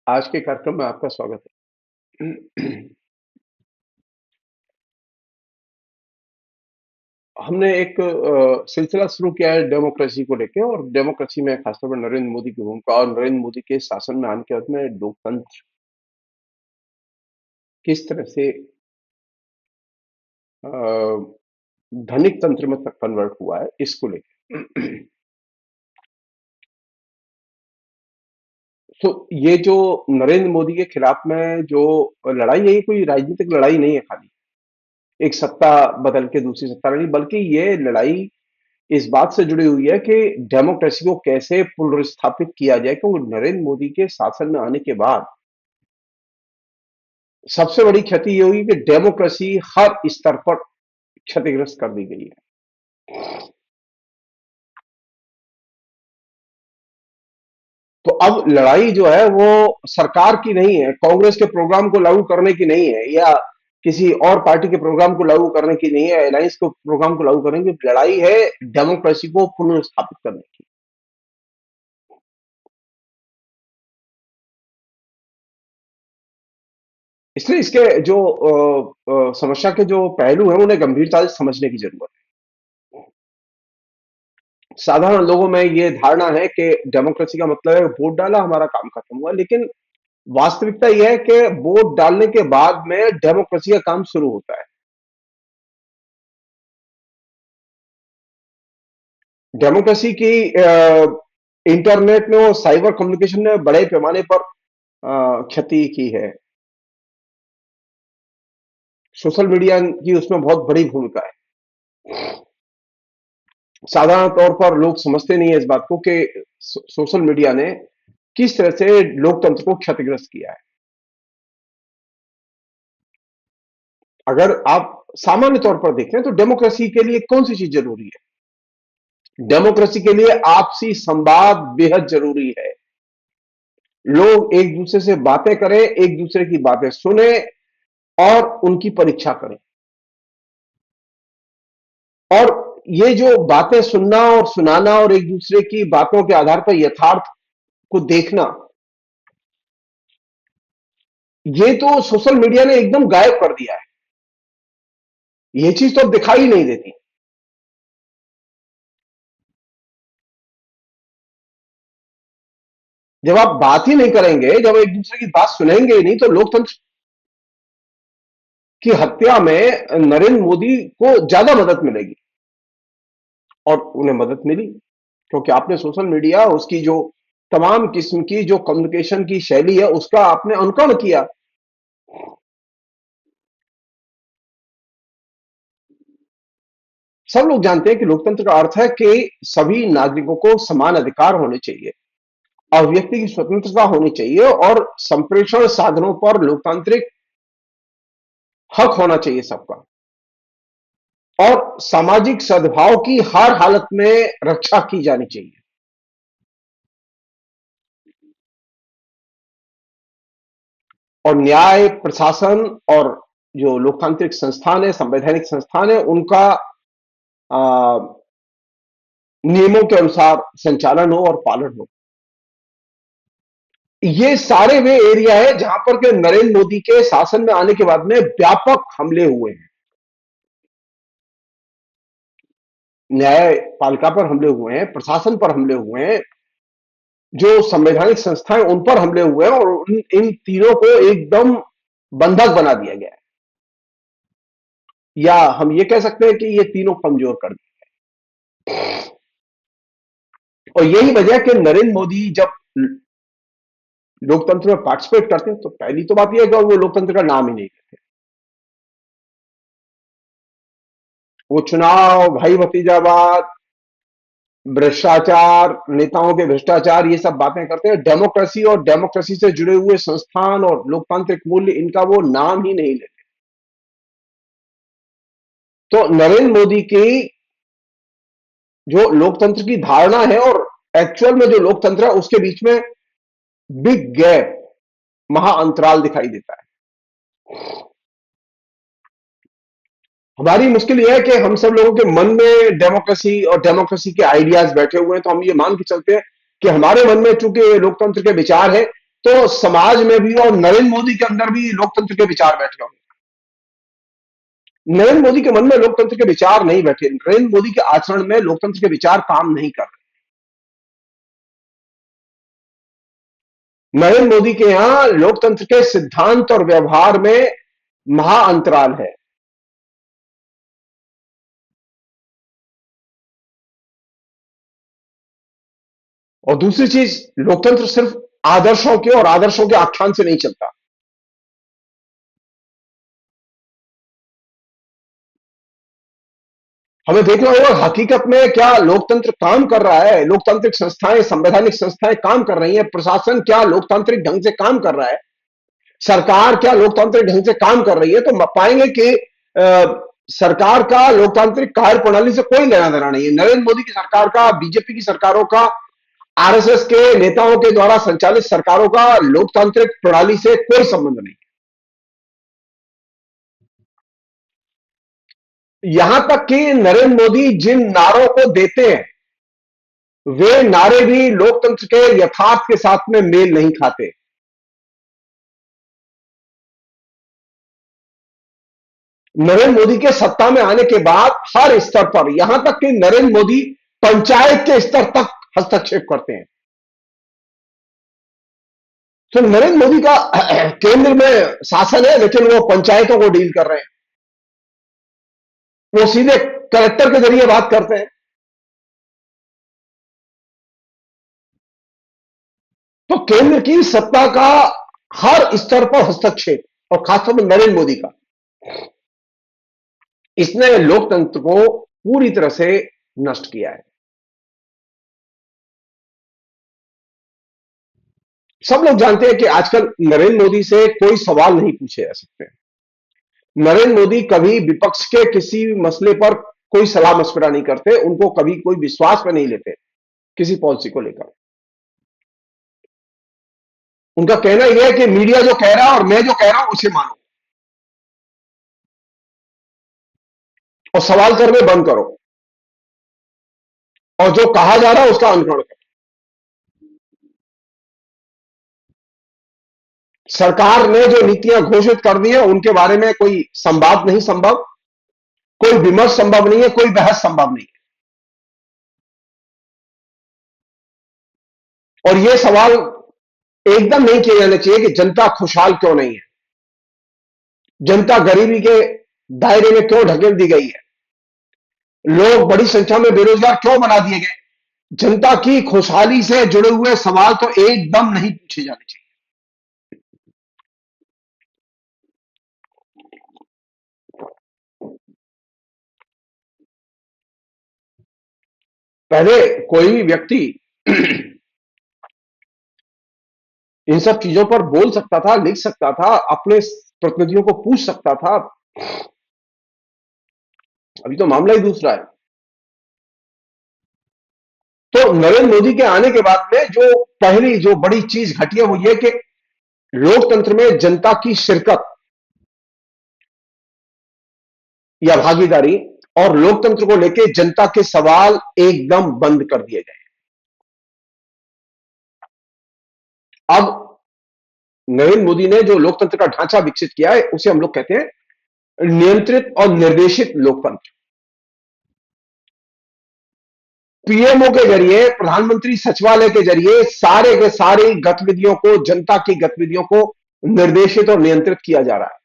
आज के कार्यक्रम में आपका स्वागत है। हमने एक सिलसिला शुरू किया है डेमोक्रेसी को लेके और डेमोक्रेसी में खासतौर पर नरेंद्र मोदी की भूमिका और नरेंद्र मोदी के शासन में आने के बाद में लोकतंत्र किस तरह से अ, धनिक तंत्र में कन्वर्ट हुआ है इसको लेके। तो ये जो नरेंद्र मोदी के खिलाफ में जो लड़ाई है, ये कोई राजनीतिक लड़ाई नहीं है खाली एक सत्ता बदल के दूसरी सत्ता लड़ी, बल्कि ये लड़ाई इस बात से जुड़ी हुई है कि डेमोक्रेसी को कैसे पुनर्स्थापित किया जाए, क्योंकि नरेंद्र मोदी के शासन में आने के बाद सबसे बड़ी क्षति ये हुई कि डेमोक्रेसी हर स्तर पर क्षतिग्रस्त कर दी गई है। तो अब लड़ाई जो है वो सरकार की नहीं है, कांग्रेस के प्रोग्राम को लागू करने की नहीं है, या किसी और पार्टी के प्रोग्राम को लागू करने की नहीं है, अलायंस को प्रोग्राम को लागू करने की लड़ाई है डेमोक्रेसी को पुनर्स्थापित करने की। इसलिए इसके जो समस्या के जो पहलू हैं उन्हें गंभीरता से समझने की जरूरत है। साधारण लोगों में ये धारणा है कि डेमोक्रेसी का मतलब है वोट डाला हमारा काम खत्म हुआ, लेकिन वास्तविकता यह है कि वोट डालने के बाद में डेमोक्रेसी का काम शुरू होता है। डेमोक्रेसी की इंटरनेट ने और साइबर कम्युनिकेशन ने बड़े पैमाने पर क्षति की है। सोशल मीडिया की उसमें बहुत बड़ी भूमिका है। साधारण तौर पर लोग समझते नहीं है इस बात को कि सोशल मीडिया ने किस तरह से लोकतंत्र को क्षतिग्रस्त किया है। अगर आप सामान्य तौर पर देखें तो डेमोक्रेसी के लिए कौन सी चीज जरूरी है? डेमोक्रेसी के लिए आपसी संवाद बेहद जरूरी है। लोग एक दूसरे से बातें करें, एक दूसरे की बातें सुने और उनकी परीक्षा करें। और ये जो बातें सुनना और सुनाना और एक दूसरे की बातों के आधार पर यथार्थ को देखना, ये तो सोशल मीडिया ने एकदम गायब कर दिया है। ये चीज तो अब दिखाई नहीं देती। जब आप बात ही नहीं करेंगे, जब एक दूसरे की बात सुनेंगे ही नहीं, तो लोकतंत्र की हत्या में नरेंद्र मोदी को ज्यादा मदद मिलेगी। और उन्हें मदद मिली क्योंकि आपने सोशल मीडिया, उसकी जो तमाम किस्म की जो कम्युनिकेशन की शैली है, उसका आपने अनुकरण किया। सब लोग जानते हैं कि लोकतंत्र का अर्थ है कि सभी नागरिकों को समान अधिकार होने चाहिए, अभिव्यक्ति की स्वतंत्रता होनी चाहिए और संप्रेषण साधनों पर लोकतांत्रिक हक होना चाहिए सबका, और सामाजिक सद्भाव की हर हालत में रक्षा की जानी चाहिए। और न्याय प्रशासन और जो लोकतांत्रिक संस्थान है, संवैधानिक संस्थान है, उनका आ, नियमों के अनुसार संचालन हो और पालन हो। ये सारे वे एरिया है जहां पर के नरेंद्र मोदी के शासन में आने के बाद में व्यापक हमले हुए हैं। न्यायपालिका पर हमले हुए हैं, प्रशासन पर हमले हुए हैं, जो संवैधानिक संस्थाएं उन पर हमले हुए हैं, और इन तीनों को एकदम बंधक बना दिया गया है, या हम ये कह सकते हैं कि ये तीनों कमजोर कर दिए। और यही वजह है कि नरेंद्र मोदी जब लोकतंत्र में पार्टिसिपेट करते हैं तो पहली तो बात यह है कि वो लोकतंत्र का नाम ही नहीं लेते। वो चुनाव, भाई भतीजावाद, भ्रष्टाचार, नेताओं के भ्रष्टाचार, ये सब बातें करते हैं। डेमोक्रेसी और डेमोक्रेसी से जुड़े हुए संस्थान और लोकतांत्रिक मूल्य, इनका वो नाम ही नहीं लेते। तो नरेंद्र मोदी की जो लोकतंत्र की धारणा है और एक्चुअल में जो लोकतंत्र है, उसके बीच में बिग गैप, महा अंतराल दिखाई देता है। हमारी मुश्किल यह है कि हम सब लोगों के मन में डेमोक्रेसी और डेमोक्रेसी के आइडियाज बैठे हुए हैं, तो हम ये मान के चलते हैं कि हमारे मन में चूंकि लोकतंत्र के विचार है, तो समाज में भी और नरेंद्र मोदी के अंदर भी लोकतंत्र के विचार बैठ गए। नरेंद्र मोदी के मन में लोकतंत्र के विचार नहीं बैठे, नरेंद्र मोदी के आचरण में लोकतंत्र के विचार काम नहीं कर रहे। नरेंद्र मोदी के यहां लोकतंत्र के सिद्धांत और व्यवहार में महा अंतराल है। और दूसरी चीज, लोकतंत्र सिर्फ आदर्शों के और आदर्शों के आख्यान से नहीं चलता। हमें देखना होगा हकीकत में क्या लोकतंत्र काम कर रहा है, लोकतांत्रिक संस्थाएं, संवैधानिक संस्थाएं काम कर रही हैं, प्रशासन क्या लोकतांत्रिक ढंग से काम कर रहा है, सरकार क्या लोकतांत्रिक ढंग से काम कर रही है, तो पाएंगे कि सरकार का लोकतांत्रिक कार्य प्रणाली से कोई लेना देना नहीं है। नरेंद्र मोदी की सरकार का, बीजेपी की सरकारों का, आरएसएस के नेताओं के द्वारा संचालित सरकारों का लोकतांत्रिक प्रणाली से कोई संबंध नहीं। यहां तक कि नरेंद्र मोदी जिन नारों को देते हैं वे नारे भी लोकतंत्र के यथार्थ के साथ में मेल नहीं खाते। नरेंद्र मोदी के सत्ता में आने के बाद हर स्तर पर, यहां तक कि नरेंद्र मोदी पंचायत के स्तर तक हस्तक्षेप करते हैं। तो नरेंद्र मोदी का केंद्र में शासन है लेकिन वो पंचायतों को डील कर रहे हैं, वो सीधे कलेक्टर के जरिए बात करते हैं। तो केंद्र की सत्ता का हर स्तर पर हस्तक्षेप, और खासतौर पर नरेंद्र मोदी का, इसने लोकतंत्र को पूरी तरह से नष्ट किया है। सब लोग जानते हैं कि आजकल नरेंद्र मोदी से कोई सवाल नहीं पूछे जा सकते। नरेंद्र मोदी कभी विपक्ष के किसी मसले पर कोई सलाह मशवरा नहीं करते, उनको कभी कोई विश्वास में नहीं लेते किसी पॉलिसी को लेकर। उनका कहना यह है कि मीडिया जो कह रहा है और मैं जो कह रहा हूं उसे मानो और सवाल करने बंद करो, और जो कहा जा रहा है उसका अनुकरण करो। सरकार ने जो नीतियां घोषित कर दी है उनके बारे में कोई संवाद नहीं संभव, कोई विमर्श संभव नहीं है, कोई बहस संभव नहीं है। और यह सवाल एकदम नहीं किए जाने चाहिए कि जनता खुशहाल क्यों नहीं है, जनता गरीबी के दायरे में क्यों ढकेल दी गई है, लोग बड़ी संख्या में बेरोजगार क्यों बना दिए गए। जनता की खुशहाली से जुड़े हुए सवाल तो एकदम नहीं पूछे जाने चाहिए। पहले कोई भी व्यक्ति इन सब चीजों पर बोल सकता था, लिख सकता था, अपने प्रतिनिधियों को पूछ सकता था। अभी तो मामला ही दूसरा है। तो नरेंद्र मोदी के आने के बाद में जो पहली जो बड़ी चीज घटी है वो ये कि लोकतंत्र में जनता की शिरकत या भागीदारी और लोकतंत्र को लेकर जनता के सवाल एकदम बंद कर दिए गए। अब नरेंद्र मोदी ने जो लोकतंत्र का ढांचा विकसित किया है उसे हम लोग कहते हैं नियंत्रित और निर्देशित लोकतंत्र। पीएमओ के जरिए, प्रधानमंत्री सचिवालय के जरिए सारे के सारी गतिविधियों को, जनता की गतिविधियों को निर्देशित और नियंत्रित किया जा रहा है।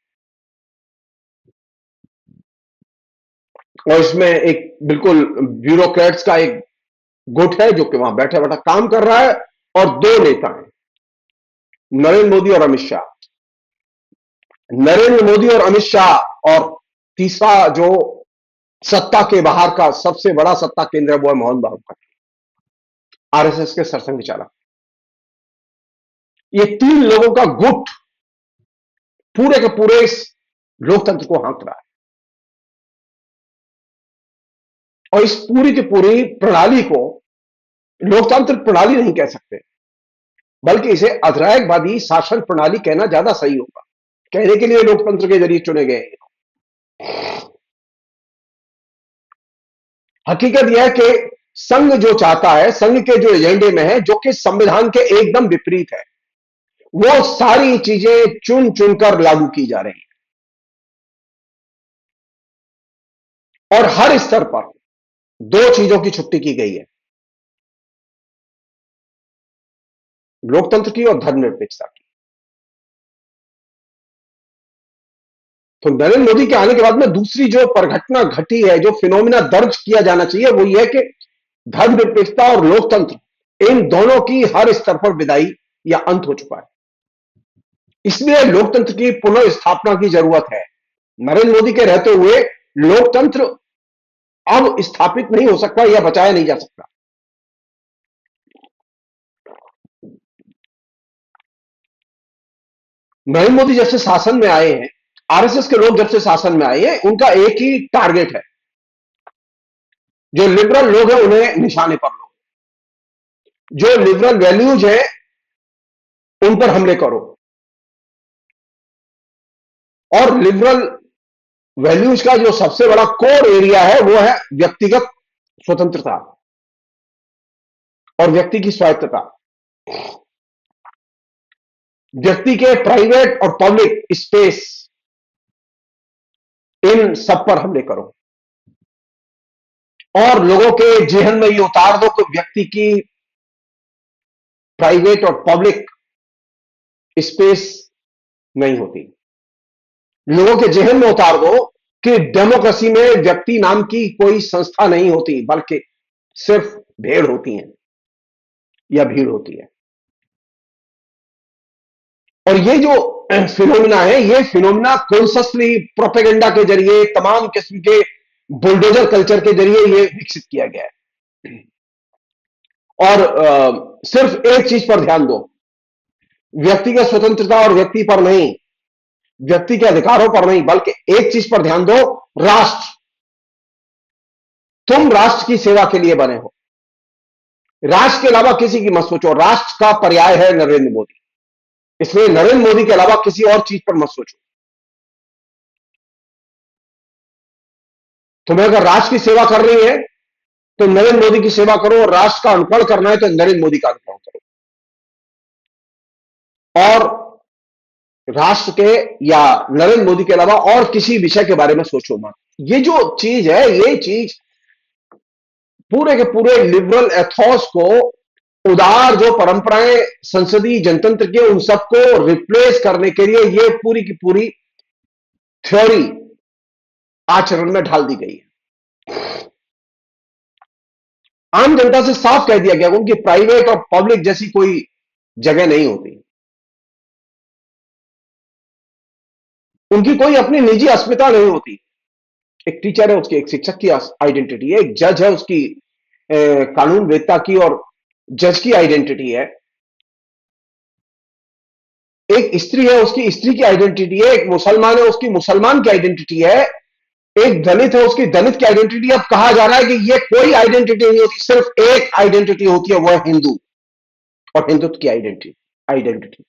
और इसमें एक बिल्कुल ब्यूरोक्रेट्स का एक गुट है जो कि वहां बैठा बैठा काम कर रहा है, और दो नेता हैं, नरेंद्र मोदी और अमित शाह। नरेंद्र मोदी और अमित शाह, और तीसरा जो सत्ता के बाहर का सबसे बड़ा सत्ता केंद्र है वो है मोहन भागवत, आरएसएस के सरसंघ चालक। ये तीन लोगों का गुट पूरे के पूरे इस लोकतंत्र को हाँक रहा है। और इस पूरी की पूरी प्रणाली को लोकतांत्रिक प्रणाली नहीं कह सकते, बल्कि इसे अधिरायकवादी शासन प्रणाली कहना ज्यादा सही होगा। कहने के लिए लोकतंत्र के जरिए चुने गए हैं। हकीकत यह है कि संघ जो चाहता है, संघ के जो एजेंडे में है, जो कि संविधान के एकदम विपरीत है, वो सारी चीजें चुन चुनकर लागू की जा रही हैं और हर स्तर पर दो चीजों की छुट्टी की गई है, लोकतंत्र की और धर्मनिरपेक्षता की। तो नरेंद्र मोदी के आने के बाद में दूसरी जो परिघटना घटी है, जो फिनोमिना दर्ज किया जाना चाहिए, वो ये है कि धर्मनिरपेक्षता और लोकतंत्र, इन दोनों की हर स्तर पर विदाई या अंत हो चुका है। इसलिए लोकतंत्र की पुनर्स्थापना की जरूरत है। नरेंद्र मोदी के रहते हुए लोकतंत्र अब स्थापित नहीं हो सकता या बचाया नहीं जा सकता। नरेंद्र मोदी जब से शासन में आए हैं, आरएसएस के लोग जब से शासन में आए हैं, उनका एक ही टारगेट है, जो लिबरल लोग हैं उन्हें निशाने पर लो, जो लिबरल वैल्यूज है उन पर हमले करो। और लिबरल वैल्यूज का जो सबसे बड़ा कोर एरिया है वो है व्यक्तिगत स्वतंत्रता और व्यक्ति की स्वायत्तता। व्यक्ति के प्राइवेट और पब्लिक स्पेस, इन सब पर हमले करो और लोगों के जेहन में ये उतार दो कि व्यक्ति की प्राइवेट और पब्लिक स्पेस नहीं होती। लोगों के जेहन में उतार दो कि डेमोक्रेसी में व्यक्ति नाम की कोई संस्था नहीं होती, बल्कि सिर्फ भेड़ होती है या भीड़ होती है। और ये जो फिनोमिना है, ये फिनोमिना कॉन्सियसली प्रोपेगेंडा के जरिए, तमाम किस्म के बुलडोजर कल्चर के जरिए ये विकसित किया गया है। और सिर्फ एक चीज पर ध्यान दो, व्यक्तिगत स्वतंत्रता और व्यक्ति पर नहीं, व्यक्ति के अधिकारों पर नहीं, बल्कि एक चीज पर ध्यान दो, राष्ट्र। तुम राष्ट्र की सेवा के लिए बने हो, राष्ट्र के अलावा किसी की मत सोचो। राष्ट्र का पर्याय है नरेंद्र मोदी, इसलिए नरेंद्र मोदी के अलावा किसी और चीज पर मत सोचो। तुम्हें अगर राष्ट्र की सेवा करनी है तो नरेंद्र मोदी की सेवा करो, और राष्ट्र का अनुकरण करना है तो नरेंद्र मोदी का अनुकरण करो। और राष्ट्र के या नरेंद्र मोदी के अलावा और किसी विषय के बारे में सोचो मत। ये जो चीज है, ये चीज पूरे के पूरे लिबरल एथोस को, उदार जो परंपराएं संसदीय जनतंत्र के, उन सबको रिप्लेस करने के लिए ये पूरी की पूरी थ्योरी आचरण में ढाल दी गई है। आम जनता से साफ कह दिया गया उनकी प्राइवेट और पब्लिक जैसी कोई जगह नहीं होती, उनकी कोई अपनी निजी अस्मिता नहीं होती। एक टीचर है, उसकी एक शिक्षक की आइडेंटिटी है, एक जज है, उसकी कानून वेत्ता की और जज की आइडेंटिटी है, एक स्त्री है, उसकी स्त्री की आइडेंटिटी है, एक मुसलमान है, उसकी मुसलमान की आइडेंटिटी है, एक दलित है, उसकी दलित की आइडेंटिटी। अब कहा जा रहा है कि ये कोई आइडेंटिटी नहीं होती, सिर्फ एक आइडेंटिटी होती है, वो है हिंदू और हिंदुत्व की आइडेंटिटी।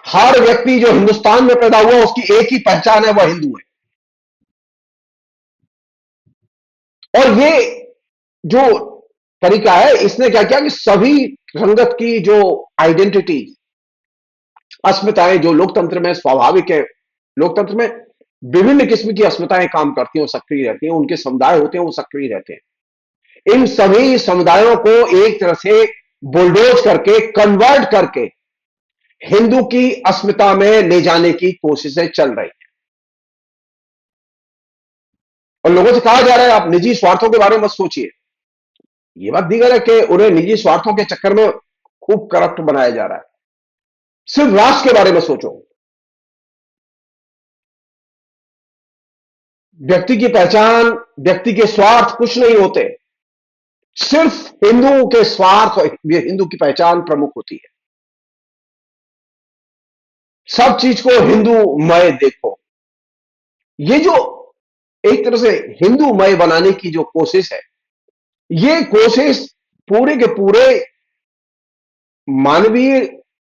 हर व्यक्ति जो हिंदुस्तान में पैदा हुआ उसकी एक ही पहचान है, वह हिंदू है। और ये जो तरीका है, इसने क्या किया कि सभी रंगत की जो आइडेंटिटी, अस्मिताएं जो लोकतंत्र में स्वाभाविक है, लोकतंत्र में विभिन्न किस्म की अस्मिताएं काम करती हैं और सक्रिय रहती हैं, उनके समुदाय होते हैं वो सक्रिय रहते हैं। इन सभी समुदायों को एक तरह से बुलडोज करके, कन्वर्ट करके हिंदू की अस्मिता में ले जाने की कोशिशें चल रही हैं। और लोगों से कहा जा रहा है आप निजी स्वार्थों के बारे में मत सोचिए। ये बात दीगर है कि उन्हें निजी स्वार्थों के चक्कर में खूब करप्ट बनाया जा रहा है। सिर्फ राष्ट्र के बारे में सोचो। व्यक्ति की पहचान, व्यक्ति के स्वार्थ कुछ नहीं होते, सिर्फ हिंदुओं के स्वार्थ और हिंदू की पहचान प्रमुख होती है। सब चीज को हिंदूमय देखो। ये जो एक तरह से हिंदूमय बनाने की जो कोशिश है, ये कोशिश पूरे के पूरे मानवीय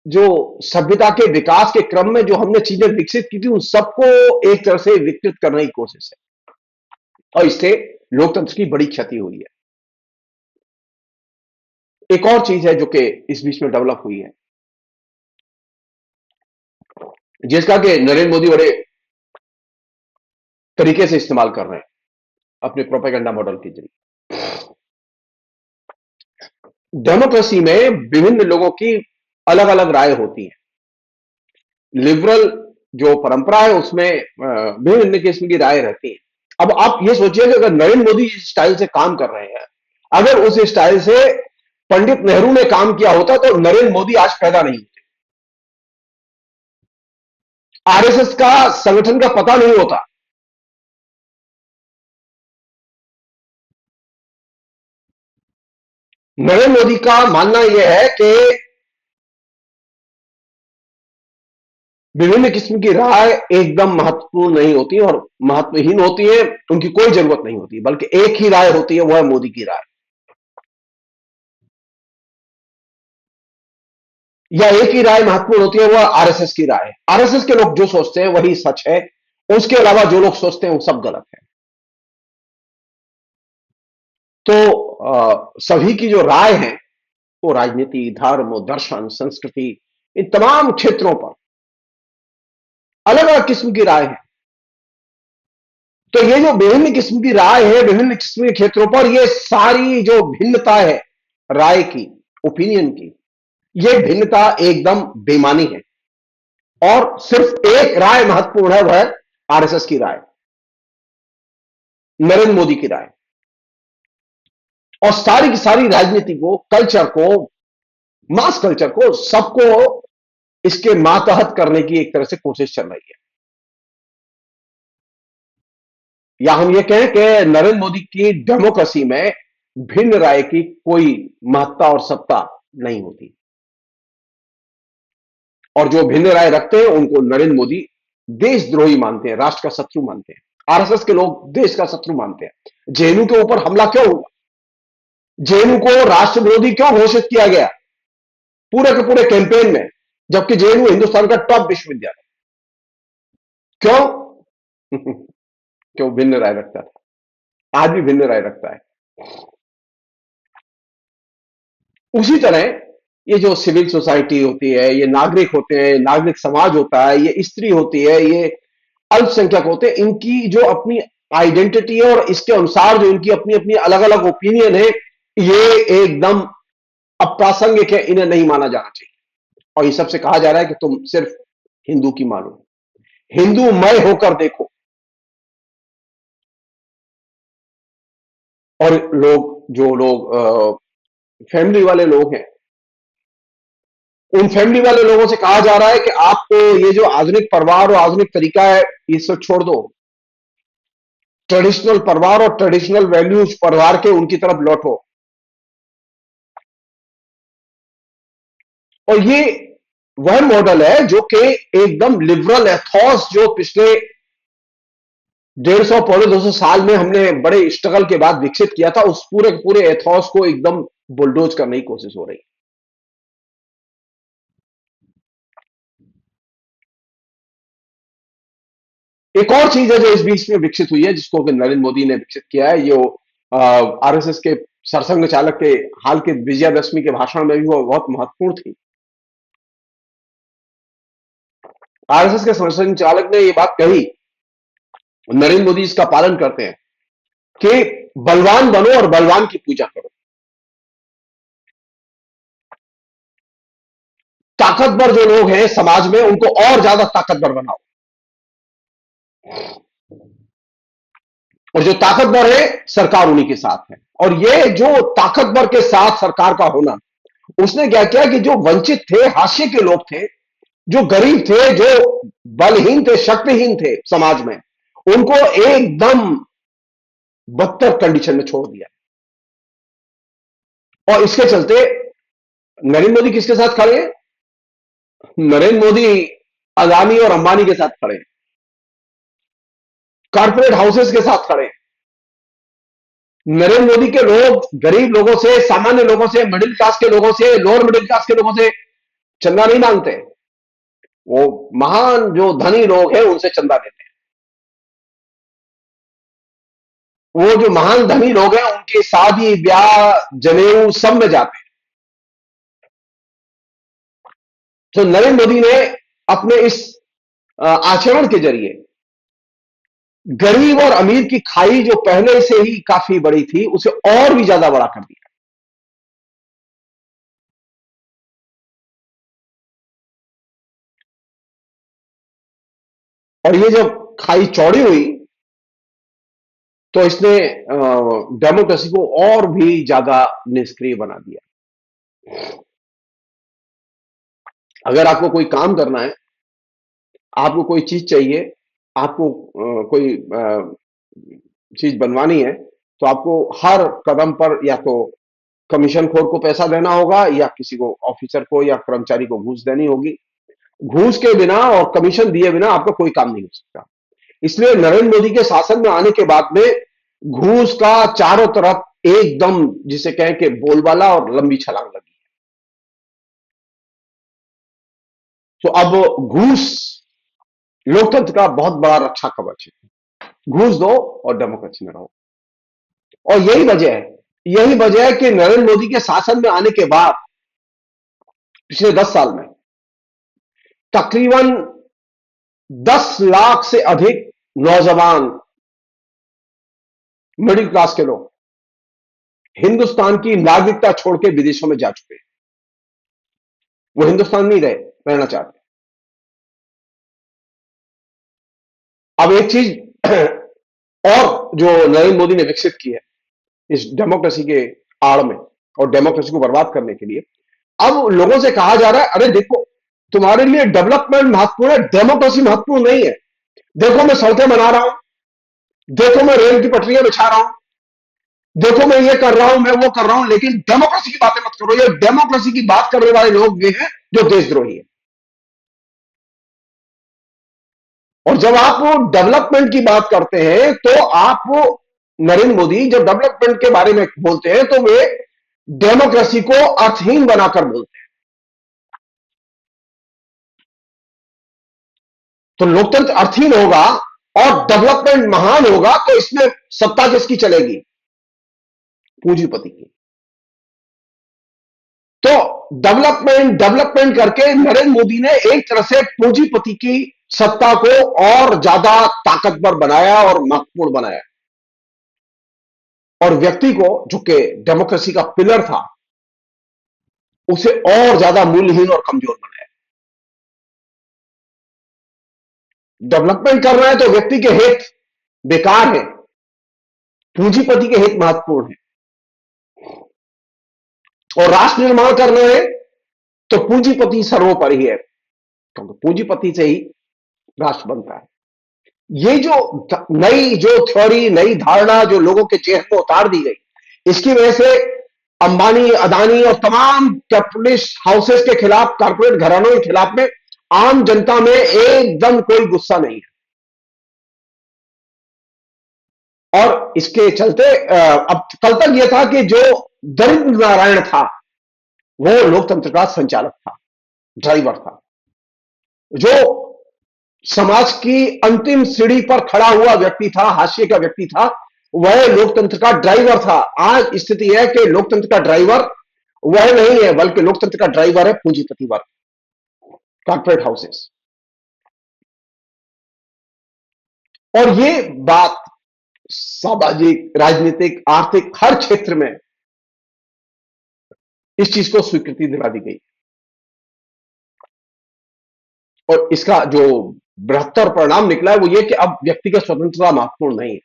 जो सभ्यता के विकास के क्रम में जो हमने चीजें विकसित की थी, उन सबको एक तरह से विकृत करने की कोशिश है, और इससे लोकतंत्र की बड़ी क्षति हुई है। एक और चीज है जो कि इस बीच में डेवलप हुई है, जिसका कि नरेंद्र मोदी बड़े तरीके से इस्तेमाल कर रहे हैं अपने प्रोपेगेंडा मॉडल के जरिए। डेमोक्रेसी में विभिन्न लोगों की अलग अलग राय होती है। लिबरल जो परंपरा है उसमें विभिन्न किस्म की राय रहती है। अब आप ये सोचिए कि अगर नरेंद्र मोदी इस स्टाइल से काम कर रहे हैं, अगर उस स्टाइल से पंडित नेहरू ने काम किया होता तो नरेंद्र मोदी आज पैदा नहीं होते, आरएसएस का संगठन का पता नहीं होता। नरेंद्र मोदी का मानना यह है कि विभिन्न किस्म की राय एकदम महत्वपूर्ण नहीं होती और महत्वहीन होती है, उनकी कोई जरूरत नहीं होती, बल्कि एक ही राय होती है, वह है मोदी की राय। या एक ही राय महत्वपूर्ण होती है, वह आरएसएस की राय है। आरएसएस के लोग जो सोचते हैं वही सच है, उसके अलावा जो लोग सोचते हैं वो सब गलत है। तो सभी की जो राय है वो राजनीति, धर्म, दर्शन, संस्कृति, इन तमाम क्षेत्रों पर अलग अलग किस्म की राय है। तो ये जो विभिन्न किस्म की राय है विभिन्न किस्म के क्षेत्रों पर, ये सारी जो भिन्नता है राय की, ओपिनियन की, ये भिन्नता एकदम बेमानी है। और सिर्फ एक राय महत्वपूर्ण है, वह आरएसएस की राय, नरेंद्र मोदी की राय। और सारी की सारी राजनीति को, कल्चर को, मास कल्चर को, सबको इसके मातहत करने की एक तरह से कोशिश चल रही है। या हम ये कहें कि नरेंद्र मोदी की डेमोक्रेसी में भिन्न राय की कोई महत्ता और सत्ता नहीं होती, और जो भिन्न राय रखते हैं उनको नरेंद्र मोदी देशद्रोही मानते हैं, राष्ट्र का शत्रु मानते हैं। आरएसएस के लोग देश का शत्रु मानते हैं। जेएनयू के ऊपर हमला क्यों हुआ, जेएनयू को राष्ट्र विरोधी क्यों घोषित किया गया पूरे के पूरे कैंपेन में, जबकि जेएनयू हिंदुस्तान का टॉप विश्वविद्यालय? क्यों? क्यों? भिन्न राय रखता था, आज भी भिन्न राय रखता है। उसी तरह ये जो सिविल सोसाइटी होती है, ये नागरिक होते हैं, नागरिक समाज होता है, ये स्त्री होती है, ये अल्पसंख्यक होते हैं, इनकी जो अपनी आइडेंटिटी है और इसके अनुसार जो इनकी अपनी अपनी अलग अलग ओपिनियन है, ये एकदम अप्रासंगिक है, इन्हें नहीं माना जाना चाहिए। और ये सबसे कहा जा रहा है कि तुम सिर्फ हिंदू की मानो, हिंदूमय होकर देखो। और लोग, जो लोग फैमिली वाले लोग हैं, उन फैमिली वाले लोगों से कहा जा रहा है कि आपको ये जो आधुनिक परिवार और आधुनिक तरीका है, इसे छोड़ दो, ट्रेडिशनल परिवार और ट्रेडिशनल वैल्यूज परिवार के उनकी तरफ लौटो। और ये वह मॉडल है जो कि एकदम लिबरल एथॉस, जो पिछले 150 पौने 200 साल में हमने बड़े स्ट्रगल के बाद विकसित किया था, उस पूरे पूरे एथॉस को एकदम बुलडोज करने की कोशिश हो रही है। एक और चीज है जो इस बीच में विकसित हुई है, जिसको कि नरेंद्र मोदी ने विकसित किया है, जो आरएसएस के सरसंघ चालक के हाल के विजयादशमी के भाषण में भी वो बहुत महत्वपूर्ण थी। आरएसएस के सरसंघ चालक ने ये बात कही, नरेंद्र मोदी इसका पालन करते हैं, कि बलवान बनो और बलवान की पूजा करो, ताकतवर जो लोग हैं समाज में उनको और ज्यादा ताकतवर बनाओ, और जो ताकतवर है सरकार उन्हीं के साथ है। और ये जो ताकतवर के साथ सरकार का होना, उसने क्या किया कि जो वंचित थे, हाशिए के लोग थे, जो गरीब थे, जो बलहीन थे, शक्तिहीन थे समाज में, उनको एकदम बदतर कंडीशन में छोड़ दिया। और इसके चलते नरेंद्र मोदी किसके साथ खड़े हैं? नरेंद्र मोदी अदानी और अंबानी के साथ खड़े हैं, कॉर्पोरेट हाउसेस के साथ खड़े हैं। नरेंद्र मोदी के लोग गरीब लोगों से, सामान्य लोगों से, मिडिल क्लास के लोगों से, लोअर मिडिल क्लास के लोगों से चंदा नहीं मांगते, वो महान जो धनी लोग हैं उनसे चंदा लेते हैं। वो जो महान धनी लोग हैं उनके शादी ब्याह जनेऊ सब में जाते हैं। तो नरेंद्र मोदी ने अपने इस आचरण के जरिए गरीब और अमीर की खाई जो पहले से ही काफी बड़ी थी उसे और भी ज्यादा बड़ा कर दिया। और ये जब खाई चौड़ी हुई तो इसने डेमोक्रेसी को और भी ज्यादा निष्क्रिय बना दिया। अगर आपको कोई काम करना है, आपको कोई चीज चाहिए, आपको कोई चीज बनवानी है, तो आपको हर कदम पर या तो कमीशन खोर को पैसा देना होगा या किसी को, ऑफिसर को या कर्मचारी को घूस देनी होगी। घूस के बिना और कमीशन दिए बिना आपका कोई काम नहीं हो सकता। इसलिए नरेंद्र मोदी के शासन में आने के बाद में घूस का चारों तरफ एकदम, जिसे कहें कि बोलबाला और लंबी छलांग लगी। तो अब घूस लोकतंत्र का बहुत बड़ा रक्षा कवच है। घूस दो और डेमोक्रेसी में रहो। और यही वजह है कि नरेंद्र मोदी के शासन में आने के बाद पिछले 10 साल में तकरीबन 10 लाख से अधिक नौजवान मिडिल क्लास के लोग हिंदुस्तान की नागरिकता छोड़ के विदेशों में जा चुके हैं। वो हिंदुस्तान नहीं रहना चाहते। अब एक चीज और जो नरेंद्र मोदी ने विकसित की है इस डेमोक्रेसी के आड़ में और डेमोक्रेसी को बर्बाद करने के लिए, अब लोगों से कहा जा रहा है, अरे देखो, तुम्हारे लिए डेवलपमेंट महत्वपूर्ण है, डेमोक्रेसी महत्वपूर्ण नहीं है। देखो मैं सड़कें बना रहा हूं, देखो मैं रेल की पटरियां बिछा रहा हूं, देखो मैं ये कर रहा हूं, मैं वो कर रहा हूं, लेकिन डेमोक्रेसी की बातें मत करो। ये डेमोक्रेसी की बात करने वाले लोग ये हैं जो देशद्रोही है। और जब आप डेवलपमेंट की बात करते हैं तो आप, नरेंद्र मोदी जब डेवलपमेंट के बारे में बोलते हैं तो वे डेमोक्रेसी को अर्थहीन बनाकर बोलते हैं। तो लोकतंत्र अर्थहीन होगा और डेवलपमेंट महान होगा तो इसमें सत्ता किसकी चलेगी? पूंजीपति की। तो डेवलपमेंट डेवलपमेंट करके नरेंद्र मोदी ने एक तरह से पूंजीपति की सत्ता को और ज्यादा ताकतवर बनाया और महत्वपूर्ण बनाया, और व्यक्ति को, जो कि डेमोक्रेसी का पिलर था, उसे और ज्यादा मूल्यहीन और कमजोर बनाया। डेवलपमेंट कर रहे हैं तो व्यक्ति के हित बेकार है, पूंजीपति के हित महत्वपूर्ण है। और राष्ट्र निर्माण कर रहे हैं तो पूंजीपति सर्वोपरि है, क्योंकि पूंजीपति से ही राष्ट्र बनता है। ये जो थ्योरी, नई धारणा जो लोगों के चेहरे में उतार दी गई, इसकी वजह से अंबानी, अदानी और तमाम कैपिटलिस्ट हाउसेस के खिलाफ, कारपोरेट घरानों के खिलाफ में आम जनता में एकदम कोई गुस्सा नहीं है। और इसके चलते अब कल तक यह था कि जो दरिद्र नारायण था वो लोकतंत्र का संचालक था, ड्राइवर था। जो समाज की अंतिम सीढ़ी पर खड़ा हुआ व्यक्ति था, हाशिए का व्यक्ति था, वह लोकतंत्र का ड्राइवर था। आज स्थिति है कि लोकतंत्र का ड्राइवर वह नहीं है, बल्कि लोकतंत्र का ड्राइवर है पूंजीपति वर्ग, कॉर्पोरेट हाउसेस। और ये बात सामाजिक, राजनीतिक, आर्थिक हर क्षेत्र में इस चीज को स्वीकृति दिला दी गई। और इसका जो बृहत्तर परिणाम निकला है वो ये कि अब व्यक्तिगत स्वतंत्रता महत्वपूर्ण नहीं है।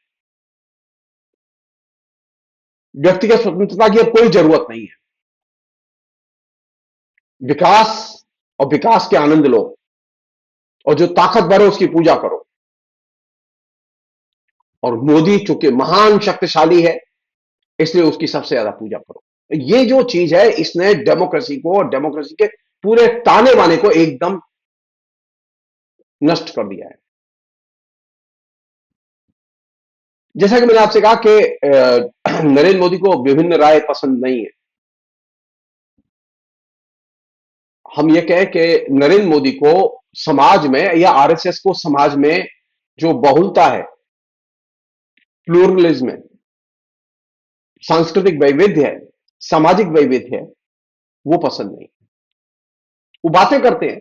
व्यक्तिगत स्वतंत्रता की अब कोई जरूरत नहीं है। विकास और विकास के आनंद लो, और जो ताकतवर है उसकी पूजा करो। और मोदी चूंकि महान शक्तिशाली है, इसलिए उसकी सबसे ज्यादा पूजा करो। ये जो चीज है, इसने डेमोक्रेसी को और डेमोक्रेसी के पूरे ताने बाने को एकदम नष्ट कर दिया है। जैसा कि मैंने आपसे कहा कि नरेंद्र मोदी को विभिन्न राय पसंद नहीं है। हम ये कहें कि नरेंद्र मोदी को समाज में, या आरएसएस को समाज में जो बहुलता है, प्लूरलिज्म है, सांस्कृतिक वैविध्य है, सामाजिक वैविध्य है, वो पसंद नहीं। वो बातें करते हैं,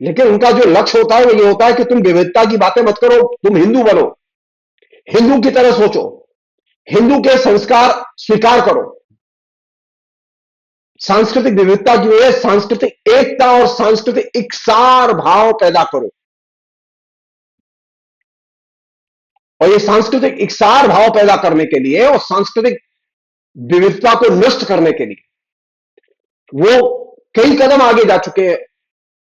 लेकिन उनका जो लक्ष्य होता है वो ये होता है कि तुम विविधता की बातें मत करो, तुम हिंदू बनो, हिंदू की तरह सोचो, हिंदू के संस्कार स्वीकार करो, सांस्कृतिक विविधता की वजह सांस्कृतिक एकता और सांस्कृतिक इकसार भाव पैदा करो। और ये सांस्कृतिक इकसार भाव पैदा करने के लिए और सांस्कृतिक विविधता को नष्ट करने के लिए वो कई कदम आगे जा चुके हैं।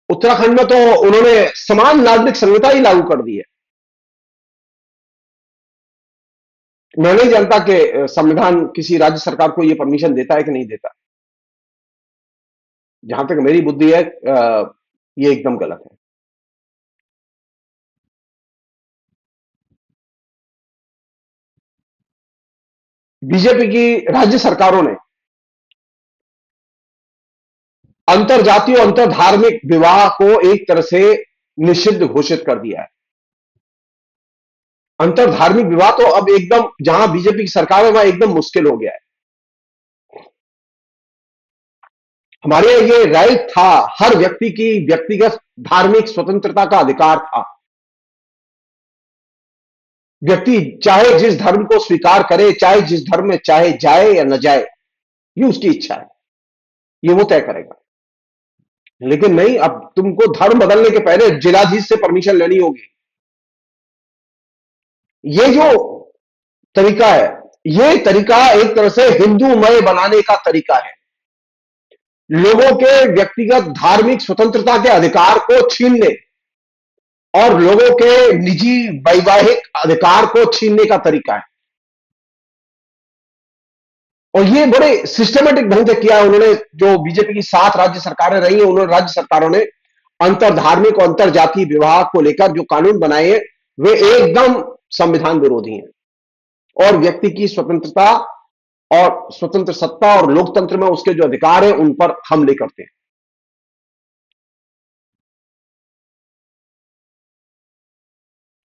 उत्तराखंड में तो उन्होंने समान नागरिक संहिता ही लागू कर दी है। मैं नहीं जानता कि संविधान किसी राज्य सरकार को यह परमिशन देता है कि नहीं देता। जहां तक मेरी बुद्धि है ये एकदम गलत है। बीजेपी की राज्य सरकारों ने अंतर जातीय और अंतर धार्मिक विवाह को एक तरह से निषिद्ध घोषित कर दिया है। अंतर धार्मिक विवाह तो अब एकदम जहां बीजेपी की सरकार है वहां एकदम मुश्किल हो गया है। हमारे यहाँ ये राइट था, हर व्यक्ति की व्यक्तिगत धार्मिक स्वतंत्रता का अधिकार था। व्यक्ति चाहे जिस धर्म को स्वीकार करे, चाहे जिस धर्म में चाहे जाए या न जाए, ये उसकी इच्छा है, ये वो तय करेगा। लेकिन नहीं, अब तुमको धर्म बदलने के पहले जिलाधीश से परमिशन लेनी होगी। ये जो तरीका है, ये तरीका एक तरह से हिंदूमय बनाने का तरीका है। लोगों के व्यक्तिगत धार्मिक स्वतंत्रता के अधिकार को छीनने और लोगों के निजी वैवाहिक अधिकार को छीनने का तरीका है। और ये बड़े सिस्टमेटिक ढंग से किया है उन्होंने। जो बीजेपी की 7 राज्य सरकारें रही हैं, उन्होंने राज्य सरकारों ने अंतर धार्मिक और अंतर जातीय विवाह को लेकर जो कानून बनाए हैं वे एकदम संविधान विरोधी हैं और व्यक्ति की स्वतंत्रता और स्वतंत्र सत्ता और लोकतंत्र में उसके जो अधिकार हैं उन पर हमले करते हैं।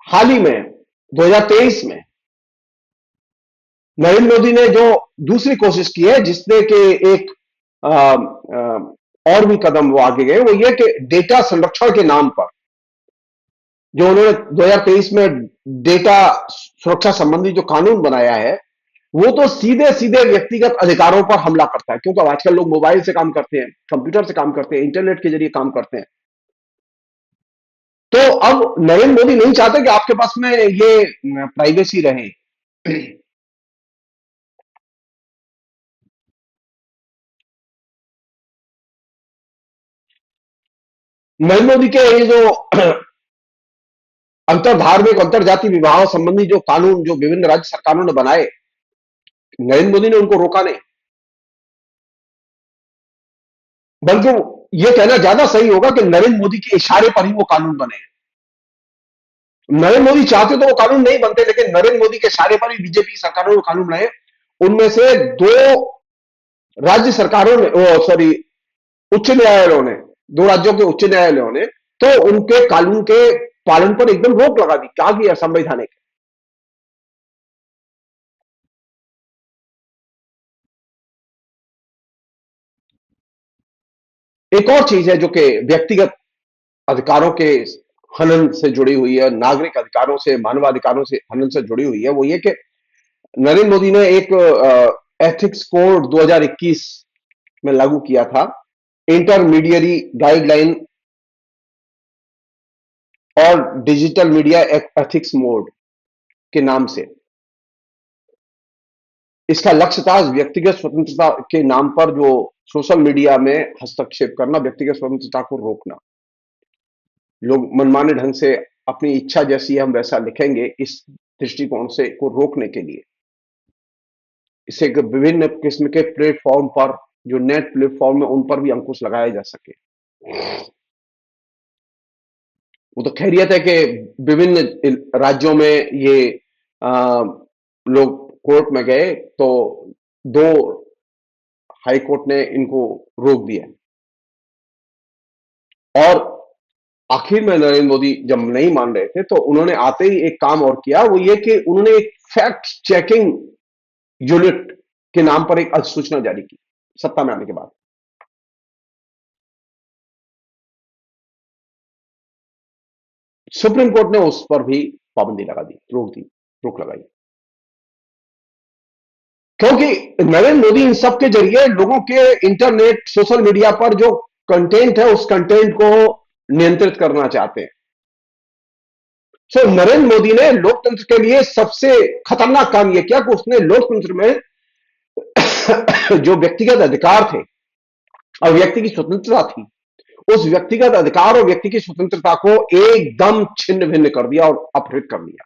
हाल ही में 2023 में नरेंद्र मोदी ने जो दूसरी कोशिश की है, जिसने कि एक आ, आ, और भी कदम वो आगे गए, वो ये कि डेटा संरक्षण के नाम पर जो उन्होंने 2023 में डेटा सुरक्षा संबंधी जो कानून बनाया है, वो तो सीधे सीधे व्यक्तिगत अधिकारों पर हमला करता है। क्योंकि आजकल लोग मोबाइल से काम करते हैं, कंप्यूटर से काम करते हैं, इंटरनेट के जरिए काम करते हैं। तो अब नरेंद्र मोदी नहीं चाहते कि आपके पास में ये प्राइवेसी रहे। नरेंद्र मोदी के ये जो अंतर धार्मिक अंतर जाति विवाह संबंधी जो कानून जो विभिन्न राज्य सरकारों ने बनाए, नरेंद्र मोदी ने उनको रोका नहीं, बल्कि यह कहना ज्यादा सही होगा कि नरेंद्र मोदी के इशारे पर ही वो कानून बने। नरेंद्र मोदी चाहते तो वो कानून नहीं बनते, लेकिन नरेंद्र मोदी के इशारे पर ही बीजेपी की सरकारों ने कानून बनाए। उनमें से 2 राज्य सरकारों ने, सॉरी, उच्च न्यायालयों ने, 2 राज्यों के उच्च न्यायालयों ने तो उनके कानून के पालन पर एकदम रोक लगा दी, कहा कि असंवैधानिक। एक और चीज है जो कि व्यक्तिगत अधिकारों के हनन से जुड़ी हुई है, नागरिक अधिकारों से, मानवाधिकारों से हनन से जुड़ी हुई है। वो ये कि नरेंद्र मोदी ने एक एथिक्स कोड 2021 में लागू किया था, इंटरमीडियरी गाइडलाइन और डिजिटल मीडिया एथिक्स मोड के नाम से। इसका लक्ष्य था व्यक्तिगत स्वतंत्रता के नाम पर जो सोशल मीडिया में हस्तक्षेप करना, व्यक्तिगत स्वतंत्रता को रोकना। लोग मनमाने ढंग से अपनी इच्छा जैसी हम वैसा लिखेंगे, इस दृष्टिकोण से को रोकने के लिए इसे विभिन्न किस्म के प्लेटफॉर्म पर, जो नेट प्लेटफॉर्म है, उन पर भी अंकुश लगाया जा सके। वो तो खैरियत है कि विभिन्न राज्यों में ये लोग कोर्ट में गए तो 2 हाई कोर्ट ने इनको रोक दिया। और आखिर में नरेंद्र मोदी जब नहीं मान रहे थे तो उन्होंने आते ही एक काम और किया, वो ये कि उन्होंने एक फैक्ट चेकिंग यूनिट के नाम पर एक अधिसूचना जारी की सत्ता में आने के बाद। सुप्रीम कोर्ट ने उस पर भी पाबंदी लगा दी, रोक लगाई। क्योंकि नरेंद्र मोदी इन सब के जरिए लोगों के इंटरनेट सोशल मीडिया पर जो कंटेंट है उस कंटेंट को नियंत्रित करना चाहते हैं। सो नरेंद्र मोदी ने लोकतंत्र के लिए सबसे खतरनाक काम यह किया कि उसने लोकतंत्र में जो व्यक्तिगत अधिकार थे और व्यक्ति की स्वतंत्रता थी, उस व्यक्तिगत अधिकार और व्यक्ति की स्वतंत्रता को एकदम छिन्न भिन्न कर दिया और अपहृत कर दिया।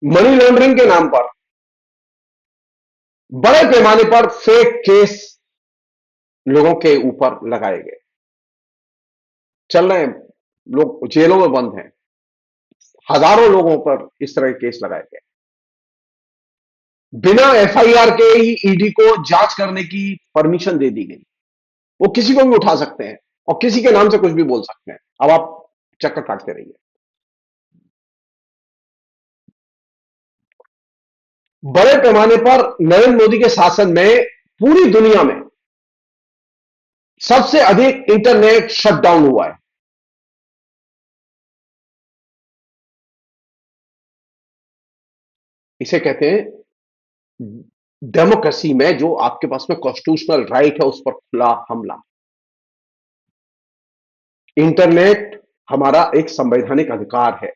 मनी लॉन्ड्रिंग के नाम पर बड़े पैमाने पर फेक केस लोगों के ऊपर लगाए गए, चल रहे हैं, लोग जेलों में बंद हैं, हजारों लोगों पर इस तरह के केस लगाए गए। बिना एफआईआर के ही ईडी को जांच करने की परमिशन दे दी गई। वो किसी को भी उठा सकते हैं और किसी के नाम से कुछ भी बोल सकते हैं। अब आप चक्कर काटते रहिए। बड़े पैमाने पर नरेंद्र मोदी के शासन में पूरी दुनिया में सबसे अधिक इंटरनेट शटडाउन हुआ है। इसे कहते हैं डेमोक्रेसी में जो आपके पास में कॉन्स्टिट्यूशनल राइट है उस पर खुला हमला। इंटरनेट हमारा एक संवैधानिक अधिकार है,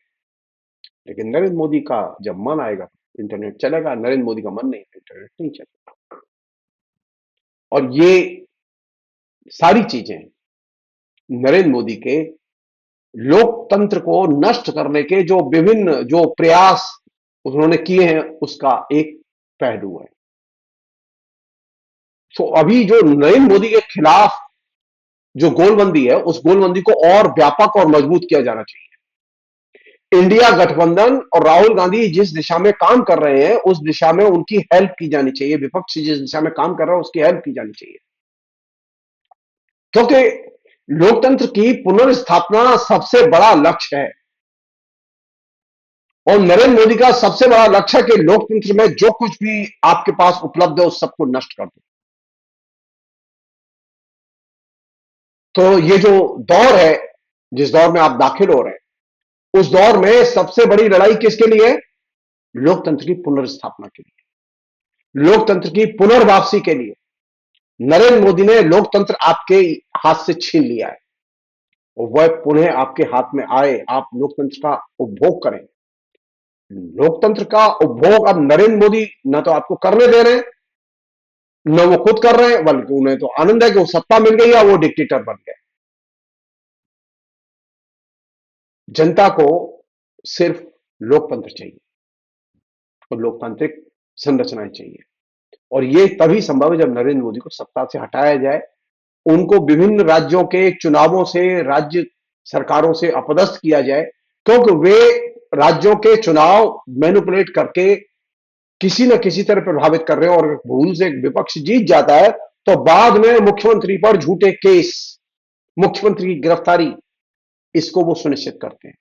लेकिन नरेंद्र मोदी का जब मन आएगा इंटरनेट चलेगा, नरेंद्र मोदी का मन नहीं है इंटरनेट नहीं चलेगा। और ये सारी चीजें नरेंद्र मोदी के लोकतंत्र को नष्ट करने के जो विभिन्न जो प्रयास उन्होंने किए हैं उसका एक पहलू है। तो अभी जो नरेंद्र मोदी के खिलाफ जो गोलबंदी है उस गोलबंदी को और व्यापक और मजबूत किया जाना चाहिए। इंडिया गठबंधन और राहुल गांधी जिस दिशा में काम कर रहे हैं उस दिशा में उनकी हेल्प की जानी चाहिए। विपक्ष जिस दिशा में काम कर रहा है उसकी हेल्प की जानी चाहिए, क्योंकि लोकतंत्र की पुनर्स्थापना सबसे बड़ा लक्ष्य है और नरेंद्र मोदी का सबसे बड़ा लक्ष्य है कि लोकतंत्र में जो कुछ भी आपके पास उपलब्ध है उस सबको नष्ट कर दो। तो ये जो दौर है जिस दौर में आप दाखिल हो रहे हैं उस दौर में सबसे बड़ी लड़ाई किसके लिए है? लोकतंत्र की पुनर्स्थापना के लिए, लोकतंत्र की पुनर्वापसी के लिए। नरेंद्र मोदी ने लोकतंत्र आपके हाथ से छीन लिया है और वह पुनः आपके हाथ में आए, आप लोकतंत्र का उपभोग करें। लोकतंत्र का उपभोग अब नरेंद्र मोदी न तो आपको करने दे रहे हैं न वो खुद कर रहे हैं, बल्कि उन्हें तो आनंद है कि वो सत्ता मिल गई है, वो डिक्टेटर बन गए। जनता को सिर्फ लोकतंत्र चाहिए और लोकतांत्रिक संरचनाएं चाहिए और ये तभी संभव है जब नरेंद्र मोदी को सत्ता से हटाया जाए, उनको विभिन्न राज्यों के चुनावों से, राज्य सरकारों से अपदस्थ किया जाए, क्योंकि वे राज्यों के चुनाव मैनिपुलेट करके किसी न किसी तरह प्रभावित कर रहे हैं और भूल से विपक्ष जीत जाता है तो बाद में मुख्यमंत्री पर झूठे केस, मुख्यमंत्री की गिरफ्तारी, इसको वो सुनिश्चित करते हैं।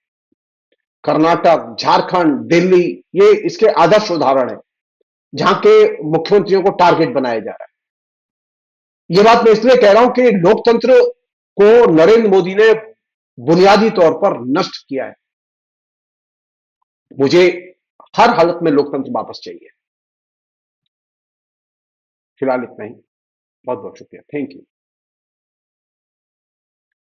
कर्नाटक, झारखंड, दिल्ली ये इसके आदर्श उदाहरण है जहां के मुख्यमंत्रियों को टारगेट बनाया जा रहा है। यह बात मैं इसलिए कह रहा हूं कि लोकतंत्र को नरेंद्र मोदी ने बुनियादी तौर पर नष्ट किया है। मुझे हर हालत में लोकतंत्र वापस चाहिए। फिलहाल इतना ही। बहुत बहुत शुक्रिया। Thank you.